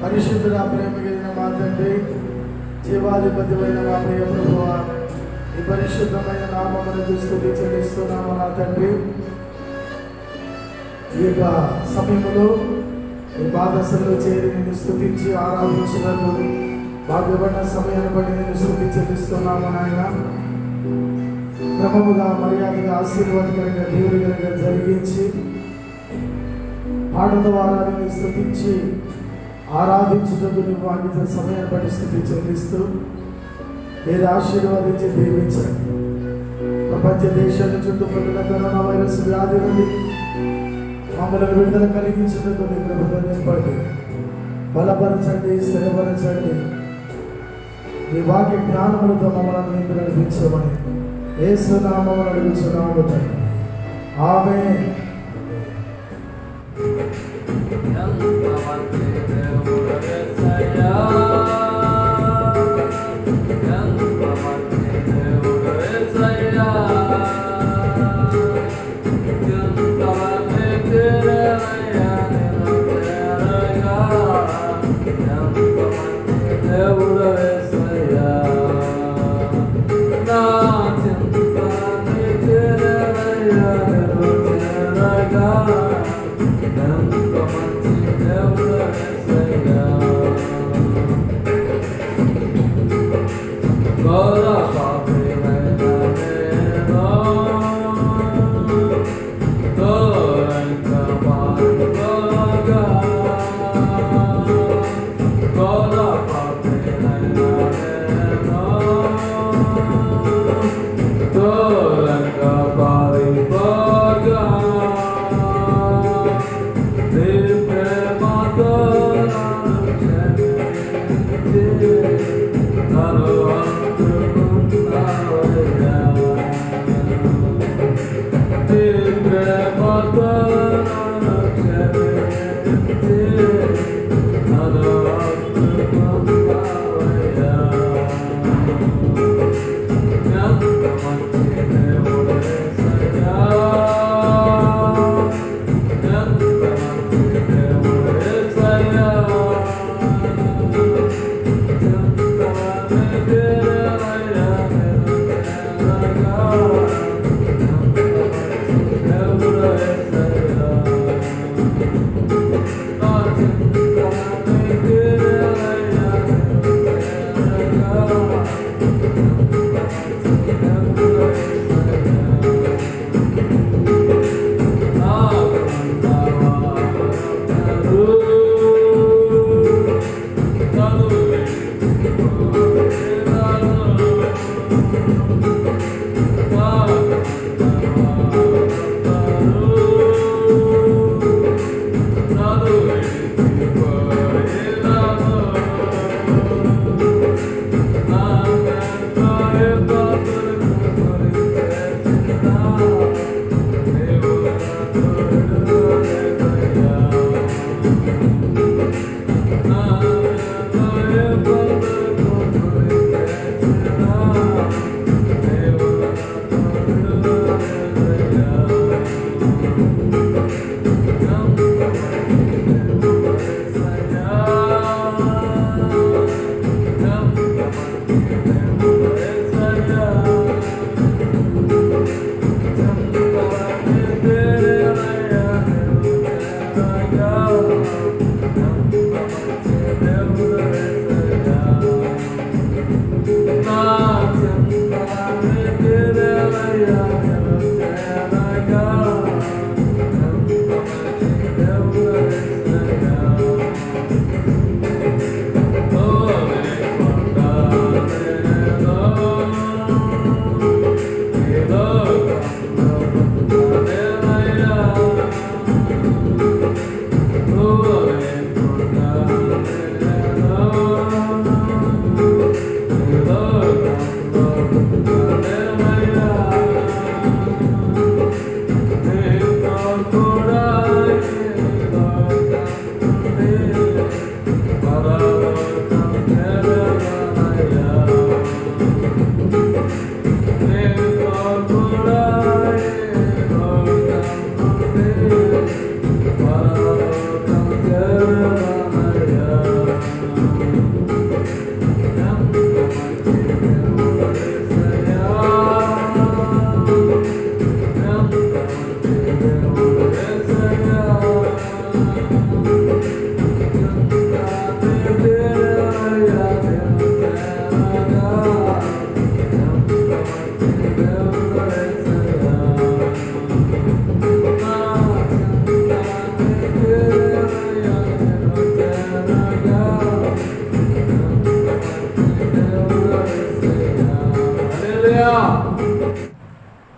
పరిశుద్ధుడా, ప్రేమ కలిగిన మా తండ్రి, జీవాధిపతిమైన మా ప్రియ ప్రభువా, ఈ పరిశుద్ధమైన నామమునకు స్తుతి చెల్లిస్తున్నాము నా తండ్రి. ఈ యొక్క సమయంలో ఈ పాదశలో చేరి నేను స్తుతించి ఆరాధించినందుకు భాగ్యపడిన సమయాన్ని బట్టి నేను స్తుతి చెల్లిస్తున్నాము నాయన. క్రమముగా మర్యాదగా ఆశీర్వాదకరంగా దేవుడిగా జరిగించి పాటల ద్వారా నేను స్తుతించి ఆరాధించుటకు నువ్వు వాగిన సమయాన్ని బట్టి స్తుతి చెల్లిస్తూ మీరు ఆశీర్వాదించి దీవించండి. ప్రపంచ దేశాల చుట్టుపక్కల కరోనా వైరస్ వ్యాధి నుండి మమ్మల్ని విడుదల కలిగించుటకు నీ కృపతో నింపండి, బలపరచండి, స్థిరపరచండి. నీ వాక్య జ్ఞానములతో మమ్మల్ని నింపి నడిపించమని యేసు నామమున అడుగుచున్నాము తండ్రి. ఆమేన్.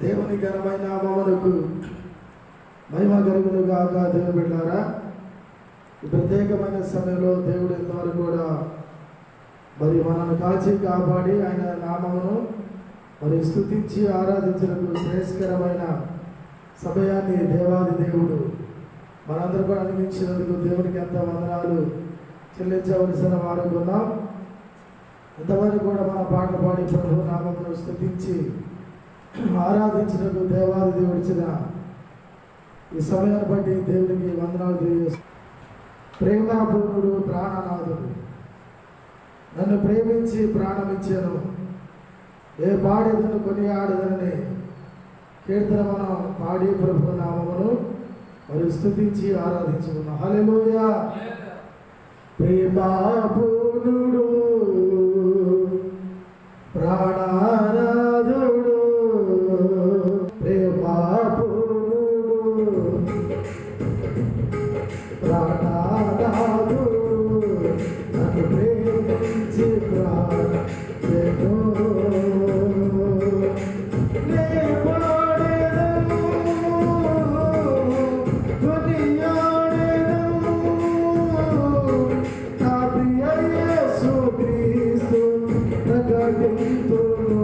దేవుని ఘనమైన నామమునకు మహిమ కలుగును గాక. దేవుని బిడ్డలారా, ఈ ప్రత్యేకమైన సమయంలో దేవుడు ఎంతవరకు కూడా మరి మనల్ని కాచి కాపాడి ఆయన నామమును మరి స్తుతించి ఆరాధించడానికి శ్రేయస్కరమైన సమయాన్ని దేవాది దేవుడు మనందరూ కూడా అనుభవించినందుకు దేవునికి ఎంత వందనాలు చెల్లించవలసిన వారు ఉన్నాం. ఇంతవరకు కూడా మన పాట పాడి ప్రభు నామమును స్తుతించి ఆరాధించినందుకు దేవాది దేవుడు ఇచ్చిన ఈ సమయాన్ని బట్టి దేవునికి వందనాలు తెలియజేస్తాం. ప్రేమాపూర్ణుడు, ప్రాణనాథుడు, నన్ను ప్రేమించి ప్రాణమిచ్చాను, ఏ పాడేదను కొనియాడదని కీర్తన మనం పాడి ప్రభు నామమును మరి స్తుతించి ఆరాధించుకున్నాం. హల్లెలూయా. ప్రేమాపూర్ణుడు, ప్రాణనాథుడు, ప్రేమాపూర్ణుడు, ప్రాణనాథుడు, నన్ను ప్రేమించి ప్రాణమిచ్చెను, నే పాడెదను, కొనియాడెదను, నా ప్రియ యేసు క్రీస్తు ప్రకటింతును.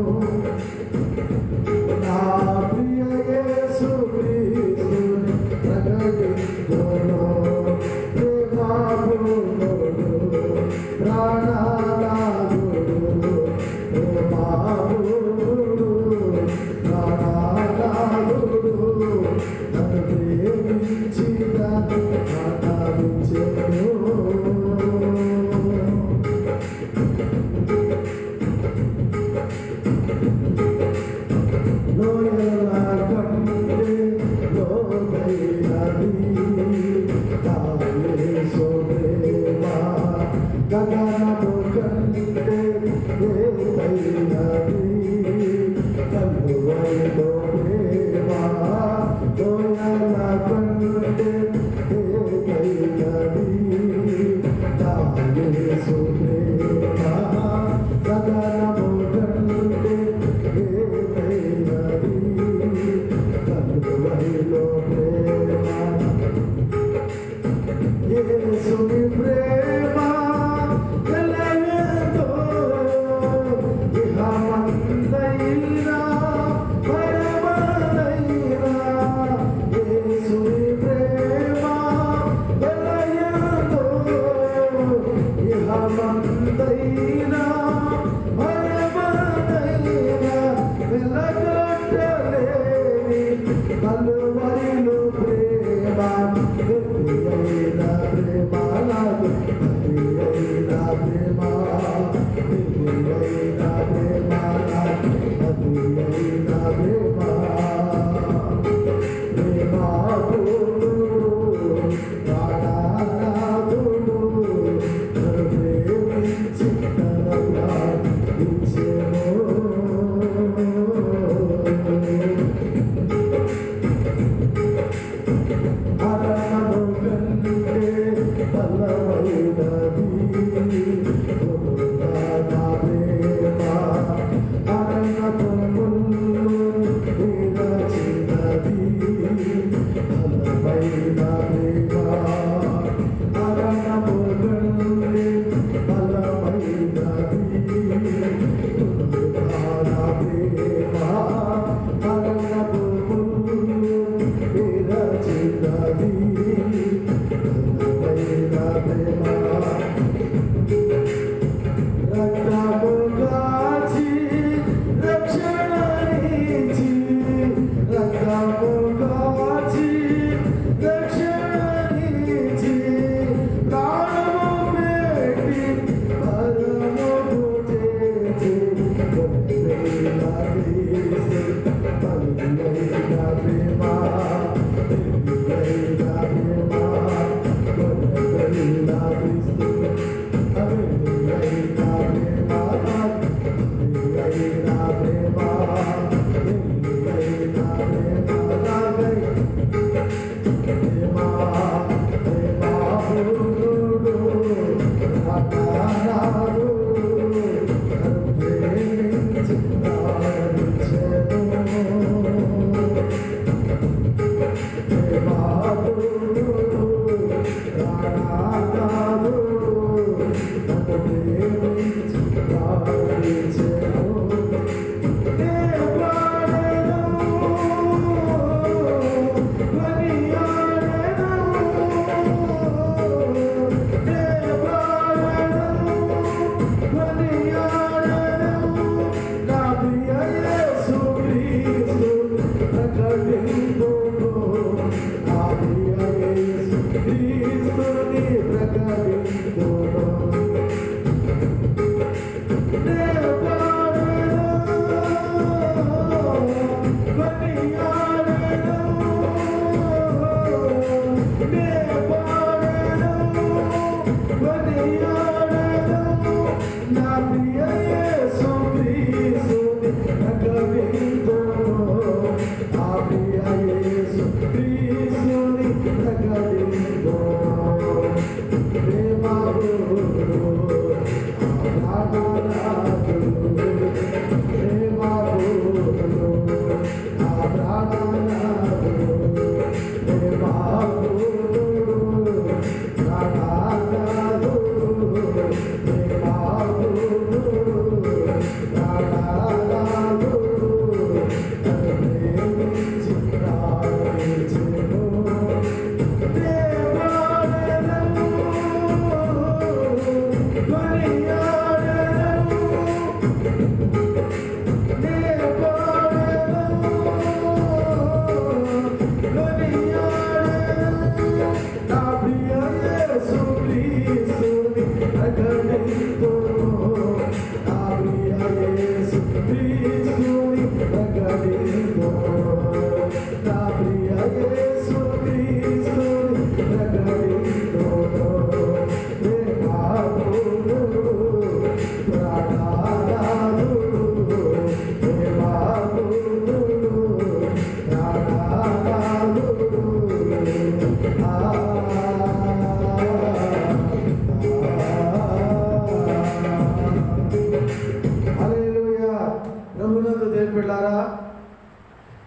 బిడ్డలారా,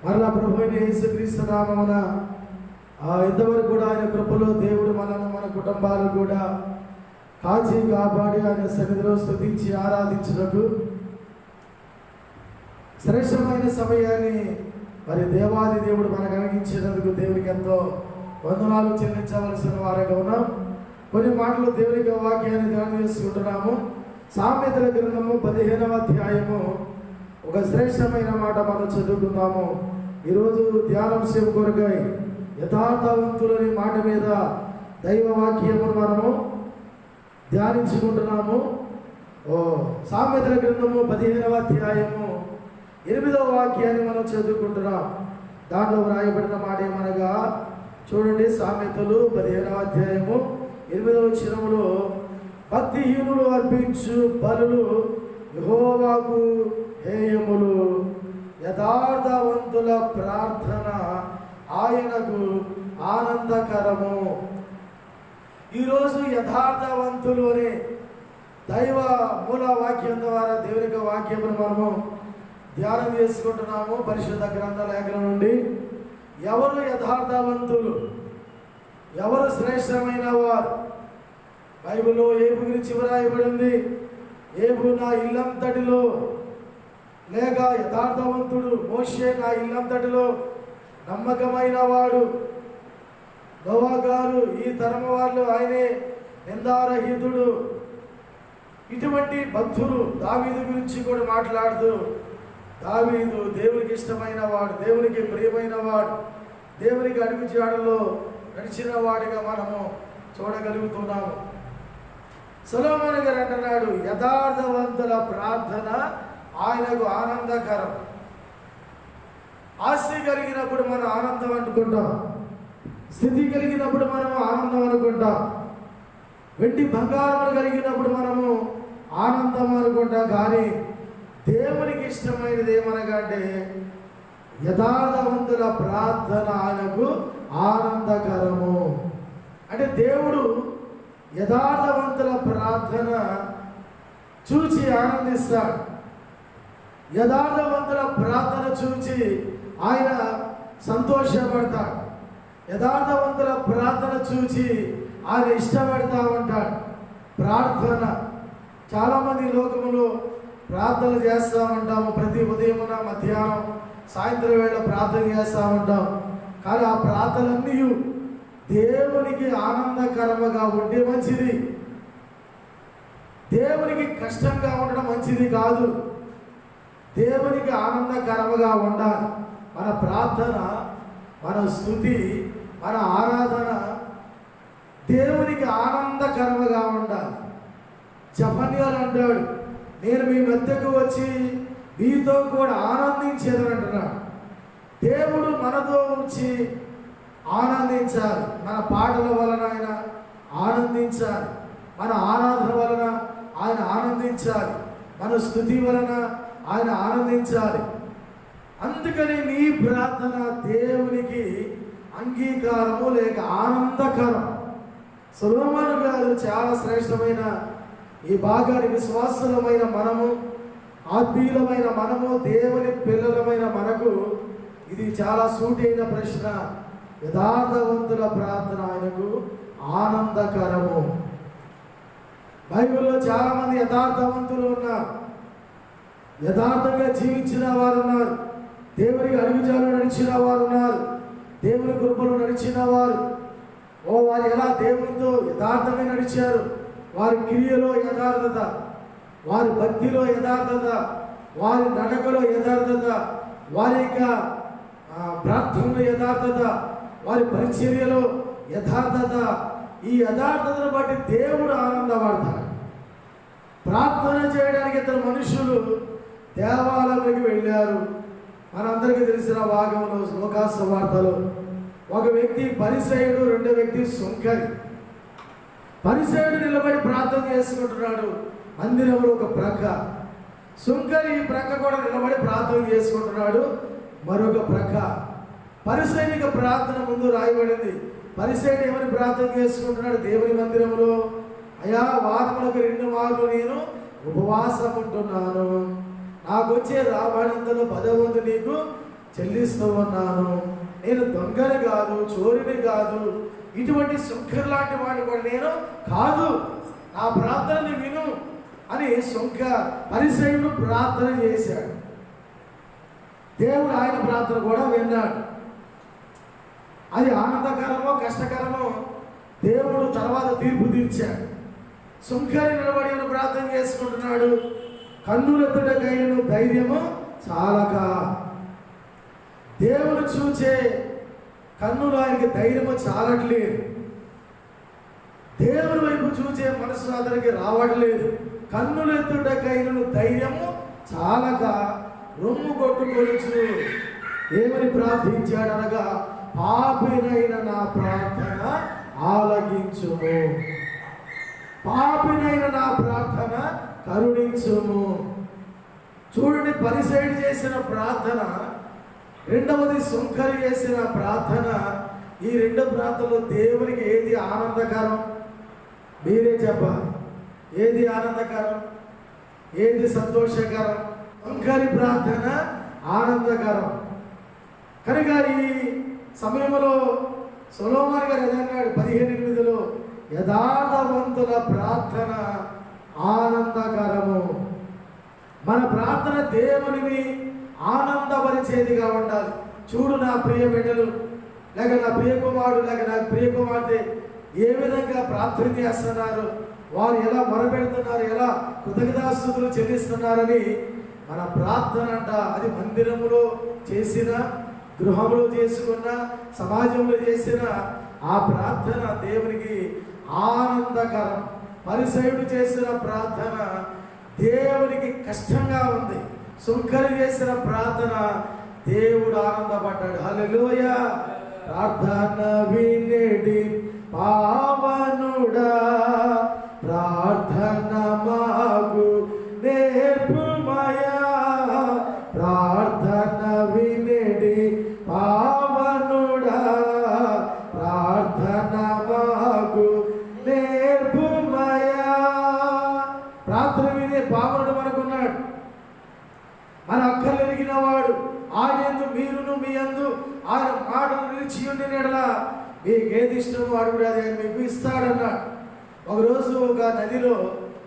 మరలా ప్రభు అయిన యేసుక్రీస్తు నామమున ఇంతవరకు కూడా ఆయన కృపలో దేవుడు మనను మన కుటుంబాలు కూడా కాచి కాపాడి ఆయన సన్నిధిలో స్తుతించి ఆరాధించుటకు శ్రేష్టమైన సమయాన్ని మరి దేవాది దేవుడు మనకు కలిగించినందుకు దేవునికి ఎంతో వందనాలు చెల్లించవలసిన వారిగా ఉన్నాం. కొన్ని మాటలు దేవునికి వాక్యాన్ని ధ్యానం చేసుకుంటున్నాము. సామెతల గ్రంథము 15వ అధ్యాయము ఒక శ్రేష్టమైన మాట మనం చదువుకుందాము. ఈరోజు ధ్యానాంశం కొరకై యథార్థవంతులని మాట మీద దైవ వాక్యమును మనము ధ్యానించుకుంటున్నాము. సామెతల గ్రంథము 15వ అధ్యాయము 8వ వాక్యాన్ని మనం చదువుకుంటున్నాం. దాంట్లో వ్రాయబడిన మాట ఏమనగా, చూడండి, సామెతలు 15వ అధ్యాయము 8వ వచనములో, భక్తిహీనులు అర్పించు బలులు యెహోవాకు హేయములు, యథార్థవంతుల ప్రార్థన ఆయనకు ఆనందకరము. ఈరోజు యథార్థవంతులు అనే దైవ మూల వాక్యం ద్వారా దేవుని వాక్యమును మనము ధ్యానం చేసుకుంటున్నాము. పరిశుద్ధ గ్రంథ లేఖనం నుండి ఎవరు యథార్థవంతులు, ఎవరు శ్రేష్టమైన వారు? బైబిల్లో ఏబు గురించి వ్రాయబడింది. ఏబు నా ఇల్లంతటిలో, లేక యథార్థవంతుడు మోషే నా ఇల్లంతటిలో నమ్మకమైన వాడు. నోవా గారు ఈ తరమ వాళ్ళు ఆయనే నిందారహితుడు. ఇటువంటి భక్తులు దావీదు గురించి కూడా మాట్లాడుతూ, దావీదు దేవునికి ఇష్టమైన వాడు, దేవునికి ప్రియమైన వాడు, దేవునికి అడుగు జాడలో నడిచిన వాడిగా మనము చూడగలుగుతున్నాము. సొలొమోను గారు అంటున్నాడు, యథార్థవంతుల ప్రార్థన ఆయనకు ఆనందకరం. ఆస్తి కలిగినప్పుడు మనం ఆనందం అనుకుంటాం, స్థితి కలిగినప్పుడు మనం ఆనందం అనుకుంటాం, వెండి బంగారం కలిగినప్పుడు మనము ఆనందం అనుకుంటాం. కానీ దేవునికి ఇష్టమైనది ఏమనగా అంటే యథార్థవంతుల ప్రార్థన ఆయనకు ఆనందకరము. అంటే దేవుడు యథార్థవంతుల ప్రార్థన చూచి ఆనందిస్తాడు. యథార్థవంతుల ప్రార్థన చూచి ఆయన సంతోషపడతాడు. యథార్థవంతుల ప్రార్థన చూచి ఆయన ఇష్టపడతా ఉంటాడు. ప్రార్థన చాలామంది లోకములో ప్రార్థనలు చేస్తూ ఉంటాము. ప్రతి ఉదయమున, మధ్యాహ్నం, సాయంత్రం వేళ ప్రార్థన చేస్తూ ఉంటాం. కానీ ఆ ప్రార్థనలన్నీ దేవునికి ఆనందకరముగా ఉంటే మంచిది. దేవునికి కష్టంగా ఉండడం మంచిది కాదు. దేవునికి ఆనందకరముగా ఉండాలి. మన ప్రార్థన, మన స్తుతి, మన ఆరాధన దేవునికి ఆనందకరముగా ఉండాలి. జఫన్యాలు అంటాడు, నేను మీ మధ్యకు వచ్చి మీతో కూడా ఆనందించేదని అంటున్నాడు. దేవుడు మనతో వచ్చి ఆనందించాలి. మన పాటల వలన ఆయన ఆనందించాలి, మన ఆరాధన వలన ఆయన ఆనందించాలి, మన స్తుతి వలన ఆయన ఆనందించాలి. అందుకని నీ ప్రార్థన దేవునికి అంగీకారము లేక ఆనందకరం. సొలొమోను గారు చాలా శ్రేష్టమైన ఈ భాగాన్ని విశ్వాసులమైన మనము, ఆత్మీయులమైన మనము, దేవుని పిల్లలమైన మనకు ఇది చాలా సూటైన ప్రశ్న. యథార్థవంతుల ప్రార్థన ఆయనకు ఆనందకరము. బైబిల్లో చాలామంది యథార్థవంతులు ఉన్నారు, యథార్థంగా జీవించిన వారు ఉన్నారు, దేవునికి అడుగుజాడలో నడిచిన వారు ఉన్నారు, దేవుని కృపలో నడిచిన వారు. వారు ఎలా దేవునితో యథార్థంగా నడిచారు, వారి క్రియలో యథార్థత, వారి భక్తిలో యథార్థత, వారి నడకలో యథార్థత, వారి యొక్క ప్రార్థనలో యథార్థత, వారి పరిచర్యలో యథార్థత. ఈ యథార్థతను బట్టి దేవుడు ఆనందపడతాడు. ప్రార్థన చేయడానికి ఇద్దరు మనుషులు దేవాలయానికి వెళ్ళారు. మనందరికీ తెలిసిన భాగంలో లోకాసు వార్తలో ఒక వ్యక్తి పరిసయుడు, రెండో వ్యక్తి సుంకరి. పరిసయుడు నిలబడి ప్రార్థన చేసుకుంటున్నాడు మందిరంలో ఒక ప్రక్క. సుంకరి ప్రక్క కూడా నిలబడి ప్రార్థన చేసుకుంటున్నాడు మరొక ప్రక్క. పరిసయునిక ప్రార్థన ముందు రాయబడింది. పరిసయుడు ఏమని ప్రార్థన చేసుకుంటున్నాడు దేవుని మందిరంలో? అయా, వారములకు 2 మార్లు నేను ఉపవాసం ఉంటున్నాను, నాకు వచ్చే రాబడినంతలో 10వ వంతు నీకు చెల్లిస్తూ ఉన్నాను. నేను దొంగని కాదు, చోరిని కాదు, ఇటువంటి సుంకర్ లాంటి వాడిని కూడా నేను కాదు, నా ప్రార్థనని విను అని పరిసయ్యుడు ప్రార్థన చేశాడు. దేవుడు ఆయన ప్రార్థన కూడా విన్నాడు. అది ఆనందకరమో కష్టకరమో దేవుడు తర్వాత తీర్పు తీర్చాడు. సుంకరి నిలబడి ప్రార్థన చేసుకుంటున్నాడు. కన్నులెత్తుటకైనను ధైర్యము చాలక, దేవుడు చూచే కన్నులు ఆయనకి ధైర్యము చాలట్లేదు. దేవుని వైపు చూచే మనసు అతనికి రావట్లేదు. కన్నులెత్తుటకైనను ధైర్యము చాలక రొమ్ము కొట్టుకొనుచు ఏమని ప్రార్థించాడనగా, పాపినైన నా ప్రార్థన ఆలకించుము, పాపినైన నా ప్రార్థన కరుణించుము. చూడండి, పరిసయ్యుడు చేసిన ప్రార్థన, రెండవది సుంకరి చేసిన ప్రార్థన. ఈ రెండు ప్రార్థనలు దేవునికి ఏది ఆనందకరం? మీరే చెప్పాలి. ఏది ఆనందకరం, ఏది సంతోషకరం? సుంకరి ప్రార్థన ఆనందకరం. కనుక ఈ సమయంలో సొలొమోను గారు అన్నాడు 15:8, యథార్థవంతుల ప్రార్థన ఆనందకరము. మన ప్రార్థన దేవునిని ఆనందపరిచేదిగా ఉండాలి. చూడు నా ప్రియ బిడ్డలు, లేక నా ప్రియ కుమారుడు, లేక నా ప్రియ కుమార్తె ఏ విధంగా ప్రార్థన చేస్తున్నారు, వారు ఎలా మొరపెడుతున్నారు, ఎలా కృతజ్ఞతాస్తుతులు చెల్లిస్తున్నారని. మన ప్రార్థన అంట అది మందిరములో చేసిన, గృహంలో చేసుకున్న, సమాజంలో చేసిన ఆ ప్రార్థన దేవునికి ఆనందకరం. పరిసయ్యుడు చేసిన ప్రార్థన దేవునికి కష్టంగా ఉంది. సుంకరి చేసిన ప్రార్థన దేవుడు ఆనందపడ్డాడు. హల్లెలూయా. ప్రార్థన వినేడి పావనుడా, ప్రార్థన మాకు నేర్పుమయా, ప్రార్థన వినేడి పావనుడా, ప్రార్థన మాకు నేర్పుమయా. ప్రార్థన వినే పావనుడు మనకున్నాడు. మన అక్కర్లు ఎరిగిన వాడు. ఆయనందు మీరును మీ అందు ఆయన మాటలు నిలిచి ఉండిన యెడల మీకేది ఇష్టమో అడుగుడు, అది ఆయన మీకు ఇస్తాడన్నాడు. ఒకరోజు ఒక నదిలో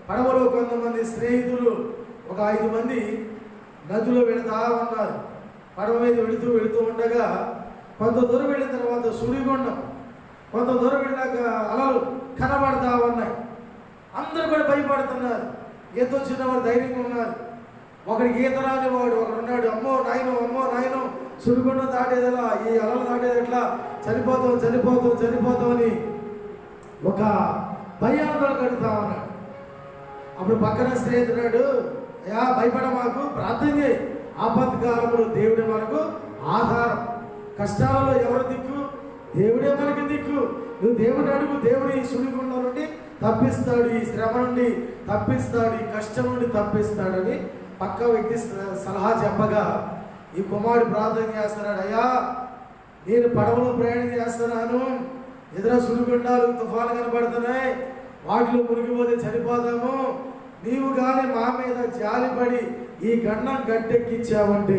పడవలో కొంతమంది స్నేహితులు, ఒక 5 మంది నదిలో వెళుతూ ఉన్నారు. పడవ మీద వెళుతూ ఉండగా కొంత దూరం వెళ్ళిన తర్వాత సుడిగుండం, కొంత దూరం వెళ్ళాక అలలు కనబడతా ఉన్నాయి. అందరూ కూడా భయపడుతున్నారు. ఈత వచ్చిన వారు ధైర్యంగా ఉన్నారు. ఒకడికి ఈత రాని వాడు ఒకడు ఉన్నాడు. అమ్మో నాయనో సుడిగుండం దాటేదలా, ఈ అలలు దాటేది ఎట్లా, చనిపోతాం అని ఒక భయాందోళన కడుగుతా ఉన్నాడు. అప్పుడు పక్కన స్నేహితుడు, అయ్యా భయపడ, మాకు ప్రార్థన చేయి, ఆపత్కాలంలో దేవుడే మనకు ఆధారం, కష్టాలలో ఎవరు దిక్కు? దేవుడే మనకి దిక్కు. నువ్వు దేవుని అడుగు, దేవుడు ఈ సుడిగుండం నుండి తప్పిస్తాడు, ఈ శ్రమ నుండి తప్పిస్తాడు, ఈ కష్టం నుండి తప్పిస్తాడని పక్క వ్యక్తి సలహా చెప్పగా ఈ కుమారుడు ప్రార్థన చేస్తున్నాడు. అయ్యా నేను పడవలో ప్రయాణం చేస్తున్నాను, ఎదుర సుడిగుండాలు తుఫాను కనబడుతున్నాయి, వాటిలో మునిగిపోతే చనిపోతాము, నీవు కానీ మా మీద జాలిపడి ఈ గండం గట్టెక్కించావంటే,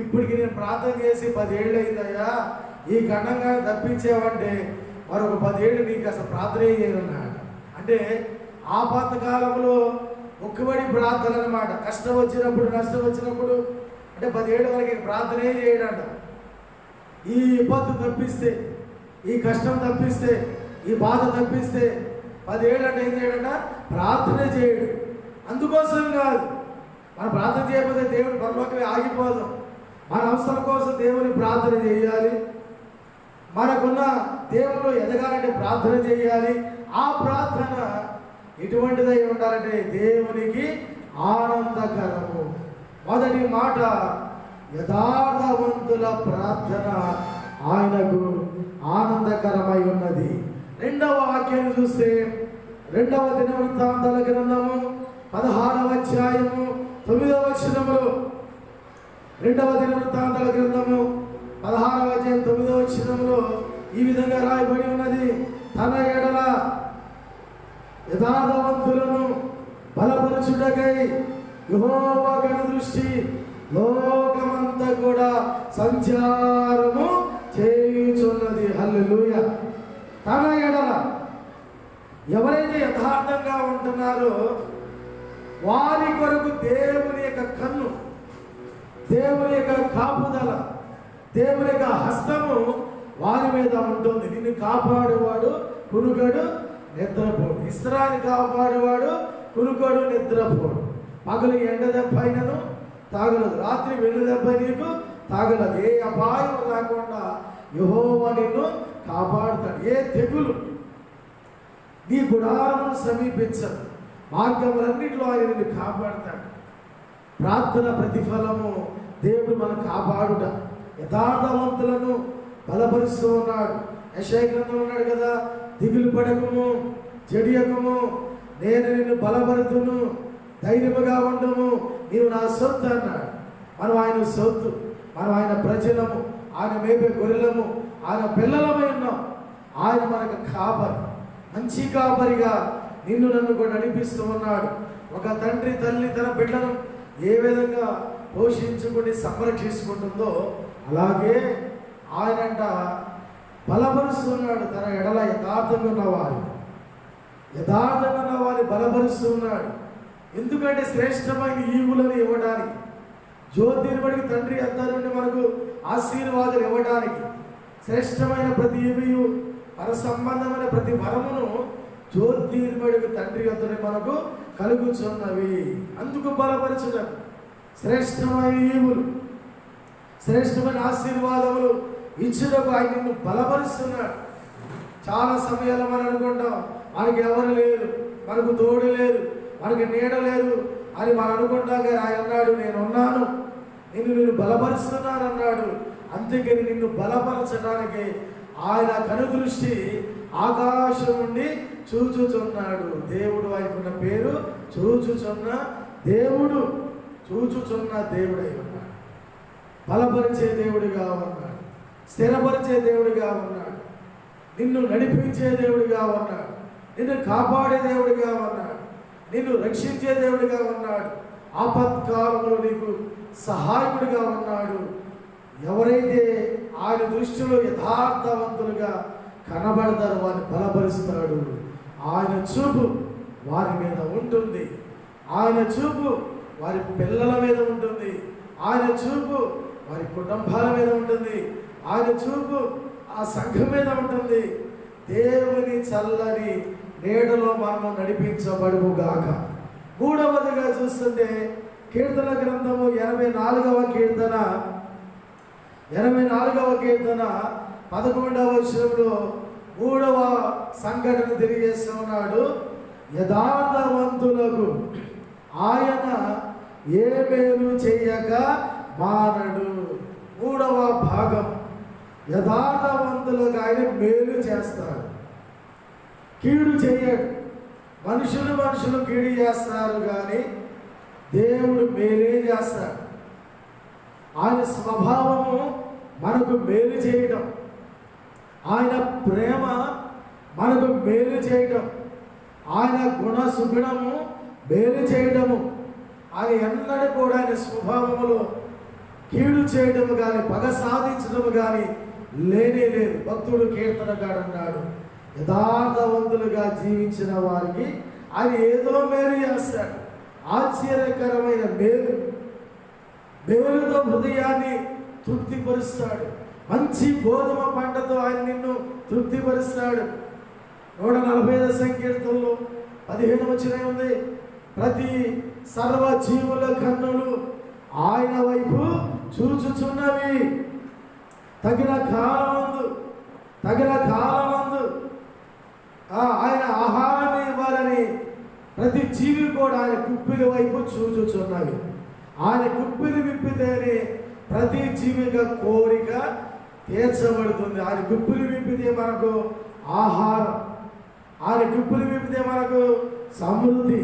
ఇప్పటికి నేను ప్రార్థన చేసి 10 ఏళ్ళు అయిందయ్యా, ఈ గండం కానీ తప్పించావంటే మరొక 10 ఏళ్ళు నీకు అసలు ప్రార్థన చేయనున్నాడు. అంటే ఆపత్కాలంలో మొక్కుబడి ప్రార్థన అన్నమాట. కష్టం వచ్చినప్పుడు, నష్టం వచ్చినప్పుడు, అంటే 10 ఏళ్ళ వరకు ప్రార్థనే చేయడంట. ఈ విపత్తు తప్పిస్తే, ఈ కష్టం తప్పిస్తే, ఈ బాధ తప్పిస్తే 10 ఏళ్ళు అంటే ఏం చేయడంట? ప్రార్థనే చేయడు. అందుకోసం కాదు, మనం ప్రార్థన చేయకపోతే దేవుడు పరలోకమే ఆగిపోదు. మన అవసరం కోసం దేవుని ప్రార్థన చేయాలి. మనకున్న దేవుడు ఎదగాలంటే ప్రార్థన చేయాలి. ఆ ప్రార్థన ఎటువంటిదై ఉండాలంటే దేవునికి ఆనందకరము. మొదటి మాట, యథార్థవంతుల ప్రార్థన ఆయనకు ఆనందకరమై ఉన్నది. రెండవ వాక్యాన్ని చూస్తే 2వ దినవృత్తాంతాల గ్రంథము 16వ అధ్యాయము 9వ వచనములో, 2వ దినవృత్తాంతాల గ్రంథము 16వ అధ్యాయం 9వ వచనములో ఈ విధంగా రాయబడి ఉన్నది, తన ఎడల యథార్థవంతులను బలపరచుటకై యెహోవా కనుదృష్టి లోకమంతా కూడా సంచారము చేయుచున్నది. హల్లెలూయా. తన ఎడల ఎవరైతే యథార్థంగా ఉంటున్నారో వారి కొరకు దేవుని యొక్క కన్ను, దేవుని యొక్క కాపుదల, దేవుని యొక్క హస్తము వారి మీద ఉంటుంది. నిన్ను కాపాడువాడు కునుకడు నిద్రపోడు. ఇస్రాయేలుని కాపాడువాడు కునుకడు నిద్రపోడు. పగలు ఎండ దెబ్బ అయినను తాగలదు, రాత్రి వెళ్ళు దెబ్బ నీకు తాగలదు. ఏ అపాయం రాకుండా యెహోవా నిన్ను కాపాడుతాడు. ఏ తెగులు నీ గుడారమును సమీపించదు. మార్గములన్నింటిలో ఆయన నిన్ను కాపాడుతాడు. ప్రార్థన ప్రతిఫలము దేవుడు మనం కాపాడుట. యథార్థవంతులను బలపరుస్తూ ఉన్నాడు. యెషయా గ్రంథంలో ఉన్నాడు కదా, దిగులు పడకము, జడియకము, నేను నిన్ను బలపరుతును, ధైర్యముగా ఉండము, నీవు నా సొత్తు అన్నాడు. మనం ఆయన సొత్తు, మనం ఆయన ప్రజలము, ఆయన మేపే గొర్రెలము, ఆయన పిల్లలమై ఉన్నాం. ఆయన మనకు కాపరి, మంచి కాపరిగా నిన్ను నన్ను కూడా నడిపిస్తూ ఉన్నాడు. ఒక తండ్రి తల్లి తన బిడ్డను ఏ విధంగా పోషించుకుని సంరక్షించుకుంటుందో అలాగే ఆయనంట బలపరుస్తున్నాడు. తన ఎడల యథార్థంగా ఉన్నవారు, యథార్థంగా ఉన్నవారిని బలపరుస్తున్నాడు. ఎందుకంటే శ్రేష్టమైన ఈవులను ఇవ్వడానికి, జ్యోతిర్మడికి తండ్రి అద్దా నుండి మనకు ఆశీర్వాదాలు ఇవ్వడానికి, శ్రేష్టమైన ప్రతి ఈవియు పర సంబంధమైన ప్రతి వరమును జ్యోతిర్మడికి తండ్రి అద్దరి మనకు కలుగుచున్నవి. అందుకు బలపరచడం, శ్రేష్టమైన ఈవులు, శ్రేష్టమైన ఆశీర్వాదములు ఇచ్చుటకు ఆయన నిన్ను బలపరుస్తున్నాడు. చాలా సమయాల్లో మనం అనుకుంటాం మనకి ఎవరు లేరు, మనకు తోడు లేరు, మనకి నీడ లేరు అని మనం అనుకుంటాం. కానీ ఆయన అన్నాడు, నేనున్నాను, నిన్ను బలపరుస్తున్నాను అన్నాడు. అందుకని నిన్ను బలపరచడానికి ఆయన కనుదృష్టి ఆకాశం నుండి చూచుచున్నాడు. దేవుడు ఆయనకున్న పేరు చూచుచున్న దేవుడు, చూచుచున్న దేవుడై ఉన్నాడు. బలపరిచే దేవుడిగా ఉన్నాడు, స్థిరపరిచే దేవుడిగా ఉన్నాడు, నిన్ను నడిపించే దేవుడిగా ఉన్నాడు, నిన్ను కాపాడే దేవుడిగా ఉన్నాడు, నిన్ను రక్షించే దేవుడిగా ఉన్నాడు, ఆపత్కాలంలో నీకు సహాయకుడిగా ఉన్నాడు. ఎవరైతే ఆయన దృష్టిలో యథార్థవంతులుగా కనబడతారో వారిని బలపరుస్తాడు. ఆయన చూపు వారి మీద ఉంటుంది, ఆయన చూపు వారి పిల్లల మీద ఉంటుంది, ఆయన చూపు వారి కుటుంబాల మీద ఉంటుంది, ఆయన చూపు ఆ సంఘం మీద ఉంటుంది. దేవుని చల్లని నీడలో మనము నడిపించబడుగాక. మూడవదిగా చూస్తుంటే కీర్తన గ్రంథము 84వ కీర్తన 11వ వచనంలో 3వ సంఘటన తెలియజేస్తూ ఉన్నాడు. యథార్థవంతులకు ఆయన ఏ మేలు చేయక మానడు. 3వ భాగం, యథార్థవంతులకు ఆయన మేలు చేస్తాడు, కీడు చేయడు. మనుషులు కీడు చేస్తారు కానీ దేవుడు మేలే చేస్తాడు. ఆయన స్వభావము మనకు మేలు చేయటం, ఆయన ప్రేమ మనకు మేలు చేయటం, ఆయన గుణ సుగుణము మేలు చేయటము. ఆయన ఎన్నడూ కూడా ఆయన స్వభావములో కీడు చేయటము కానీ పగ సాధించడము కానీ లేనే లేదు. భక్తుడు కీర్తనగాడు అన్నాడు, యథార్థవంతులుగా జీవించిన వారికి ఆయన ఏదో మేలు చేస్తాడు. ఆశ్చర్యకరమైన మేలుతో హృదయాన్ని తృప్తిపరుస్తాడు. మంచి గోధుమ పంటతో ఆయన నిన్ను తృప్తిపరుస్తాడు. 145 సంకీర్తనలో 15 వచనం ఉంది, ప్రతి సర్వజీవుల కన్నులు ఆయన వైపు చూచుచున్నవి. తగిన కాలమందు ఆయన ఆహారాన్ని ఇవ్వాలని ప్రతి జీవి కూడా ఆయన కుప్పిలి వైపు చూచుచున్నవి. ఆయన కుప్పిలి విప్పితేనే ప్రతి జీవిగా కోరిక తీర్చబడుతుంది. ఆయన కుప్పిలి విప్పితే మనకు ఆహారం, ఆయన కుప్పిలి విప్పితే మనకు సమృద్ధి,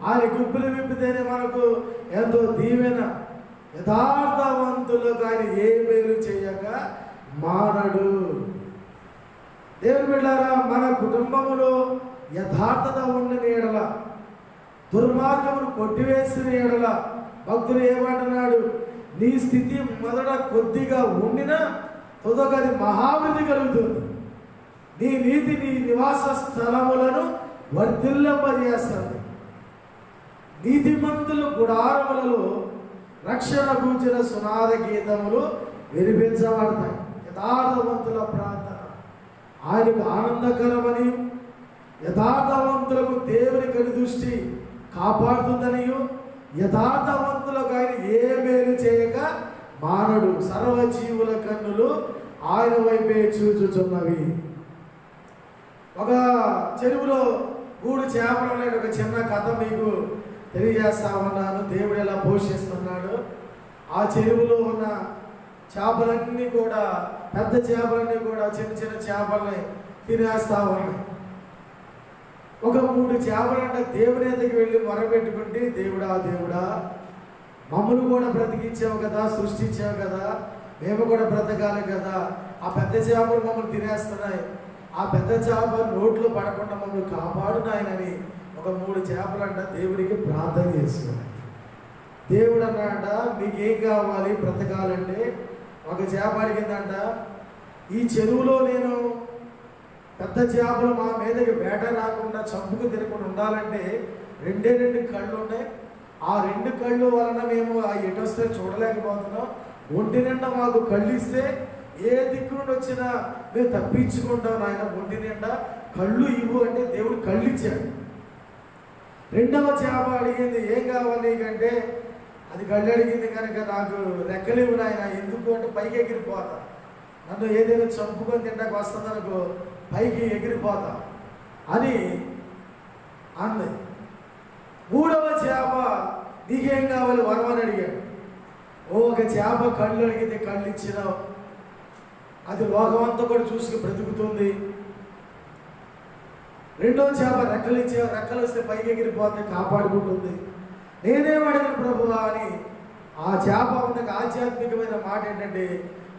ఆయన కుప్పిలి విప్పితేనే మనకు ఎంతో దీవెన. యథార్థవంతులకు ఆయన ఏ మేలు చేయక మానడు. దేవుని బిడ్డలారా, మన కుటుంబములో యథార్థత ఉన్న నీడల దుర్మార్గమును కొట్టివేసిన ఎడల భక్తుడు ఏమంటున్నాడు? నీ స్థితి మొదట కొద్దిగా ఉండినా తుదకది మహావృద్ధి కలుగుతుంది. నీ నీతి నీ నివాస స్థలములను వర్ధిల్లింపజేస్తుంది. నీతిమంతుల గుడారములలో రక్షణ గూర్చిన సునాద గీతములు వినిపించబడతాయి. యథార్థవంతుల ప్రార్థన ఆయనకు ఆనందకరమని, యథార్థవంతులకు దేవుని కనుదృష్టి కాపాడుతుందనియు, యథార్థవంతులకు ఆయన ఏ మేలు చేయక మానడు. సర్వజీవుల కన్నులు ఆయన వైపే చూచుచున్నవి. ఒక చెరువులో 3 చేపలు ఉన్నాయి. ఒక చిన్న కథ మీకు తెలియజేస్తా ఉన్నాను. దేవుడు ఎలా పోషిస్తున్నాడు. ఆ చెరువులో ఉన్న చేపలన్నీ కూడా, పెద్ద చేపలన్నీ కూడా చిన్న చిన్న చేపల్ని తినేస్తా ఉన్నాయి. ఒక 3 చేపలంటే దేవుని ఎద్దకు వెళ్ళి మొరపెట్టుకుంటే, దేవుడా మమ్మల్ని కూడా బ్రతికించావు కదా, సృష్టించావు కదా, మేము కూడా బ్రతకాలి కదా. ఆ పెద్ద చేపలు మమ్మల్ని తినేస్తున్నాయి. ఆ పెద్ద చేప నోట్లో పడకుండా మమ్మల్ని కాపాడు నాయనని ఒక 3 చేపలంట దేవుడికి ప్రార్థన చేసుకున్నాయి. దేవుడు అన్నాడ, మీకేం కావాలి బ్రతకాలంటే? ఒక చేప అడిగిందంట, ఈ చెరువులో నేను పెద్ద చేపలు మా మీదకి వేట రాకుండా చంపుకు తిరగకుండా ఉండాలంటే 2 కళ్ళు ఉన్నాయి. ఆ 2 కళ్ళు వలన మేము ఆ ఎటొస్తే చూడలేకపోతున్నాం. ఒంటి నిండా మాకు కళ్ళు ఇస్తే ఏ దిక్కు నుండి వచ్చినా మేము తప్పించుకుంటాం నాయన. ఒంటి నిండా కళ్ళు ఇవ్వు అంటే దేవుడు కళ్ళు ఇచ్చాడు. 2వ చేప అడిగింది, ఏం కావాలి నీకంటే? అది కళ్ళు అడిగింది కనుక నాకు రెక్కలు ఇవ్వు నాయన. ఎందుకు అంటే పైకి ఎగిరిపోతా, నన్ను ఏదైనా చంపుకొని తింటాకు వస్తుందనుకో పైకి ఎగిరిపోతా అని అంది. 3వ చేప, నీకేం కావాలి వరం అని అడిగాడు. ఒక చేప కళ్ళు అడిగింది, కళ్ళు ఇచ్చినావు. అది లోకమంతా కూడా చూసుకు బ్రతుకుతుంది. 2వ చేప రెక్కలు ఇచ్చావు, రెక్కలు వస్తే పైకి ఎగిరిపోతే కాపాడుకుంటుంది. నేనేం అడిగిన ప్రభువా అని ఆ చేప ఉన్నకు ఆధ్యాత్మికమైన మాట ఏంటంటే,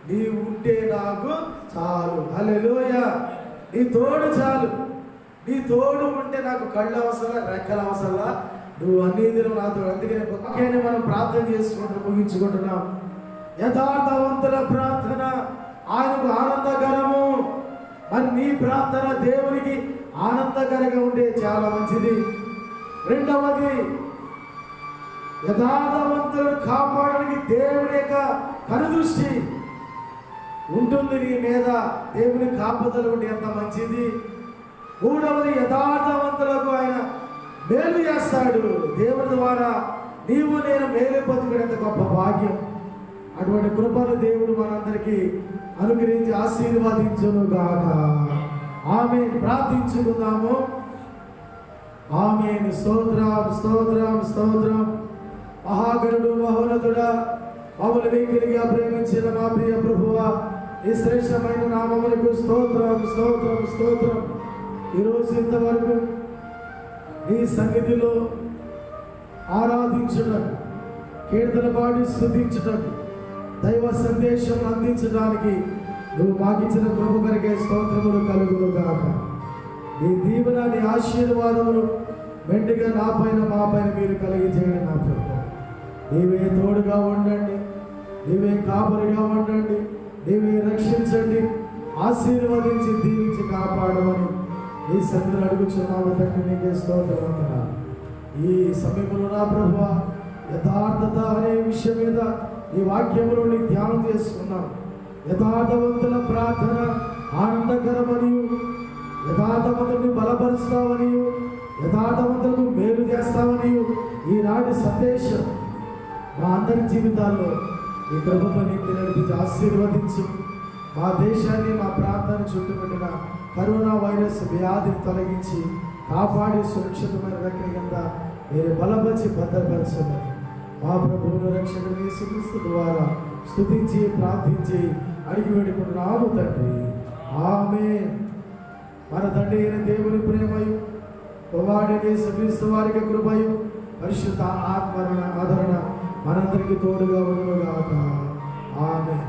నీవు ఉంటే నాకు చాలు. హల్లెలూయా. నీ తోడు చాలు. నీ తోడు ఉంటే నాకు కళ్ళు అవసరం, రెక్కలు అవసరం. నువ్వు అన్ని దినం నాతో. అందుకని మనం ప్రార్థన చేసుకుంటూ ముగించుకుంటున్నాం. యథార్థవంతుల ప్రార్థన ఆయనకు ఆనందకరము. మరి నీ ప్రార్థన దేవునికి ఆనందకరంగా ఉంటే చాలా మంచిది. 2వది, యథార్థవంతులను కాపాడడానికి దేవుని యొక్క కనుదృష్టి ఉంటుంది నీ మీద. దేవుని కాపుదల ఉంటే ఎంత మంచిది. 3వది, యథార్థవంతులకు ఆయన మేలు చేస్తాడు. దేవుని ద్వారా నీవు నేను మేలు పొందుకునేంత గొప్ప భాగ్యం. అటువంటి కృపను దేవుడు మనందరికీ అనుగ్రహించి ఆశీర్వదించును గాక. ఆమేన్. ప్రార్థించుకుందాము. ఆమేన్. స్తోత్రం. మహాగణుడు మహోన్నతుడా, మమ్మల్ని వెంకిలిగా ప్రేమించిన మా ప్రియ ప్రభువా, ఈ శ్రేష్టమైన నామములకు స్తోత్రం. ఈరోజు ఇంతవరకు నీ సన్నిధిలో ఆరాధించడానికి, కీర్తన పాడి స్తుతించడానికి, దైవ సందేశం అందించడానికి నువ్వు మాకిచ్చిన కృప కొరకే స్తోత్రములు కలుగును గాక. నీ దీవెన, నీ ఆశీర్వాదములు మెండుగా నా పైన మా పైన మీరు కలిగి చేయండి నా ప్రభు. నీవే తోడుగా ఉండండి, నీవే కాపరిగా ఉండండి, నీవే రక్షించండి, ఆశీర్వదించి దీవించి కాపాడమని ఈ సన్నిధిని అడుగుచున్నాము తండ్రి. నీకే స్తోత్రం. ఈ సమయంలో నా ప్రభువా, యథార్థత అనే విషయం మీద ఈ వాక్యములు ధ్యానం చేసుకున్నాం. యథార్థవంతుల ప్రార్థన ఆనందకరమనియు, యథార్థవంతుని బలపరుస్తావనియు, యథార్థవంతులకు మేలు చేస్తావనియు ఈనాటి సందేశం మా అందరి జీవితాల్లో ఈ కృపతో నింపి నడిపించి ఆశీర్వదించి మా దేశాన్ని, మా ప్రాంతాన్ని చుట్టుముట్టిన కరోనా వైరస్ వ్యాధిని తొలగించి కాపాడి సురక్షితమైన రక్షణ కింద మీరు బలపరిచి భద్రపరచమని మా ప్రభువును రక్షకుడు యేసుక్రీస్తు ద్వారా స్తుతించి ప్రార్థించి అడిగి వేడుకుంటున్నాము తండ్రి. ఆమేన్. మన తండ్రి అయిన దేవుని ప్రేమయు, కుమారుడైన యేసుక్రీస్తు వారి కృపయు, పరిశుద్ధ ఆత్మ ఆదరణ మనందరికీ తోడుగా ఉండును గాక. ఆమేన్.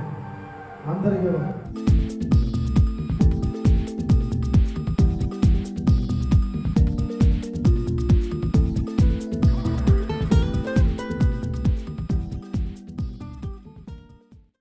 అందరికీ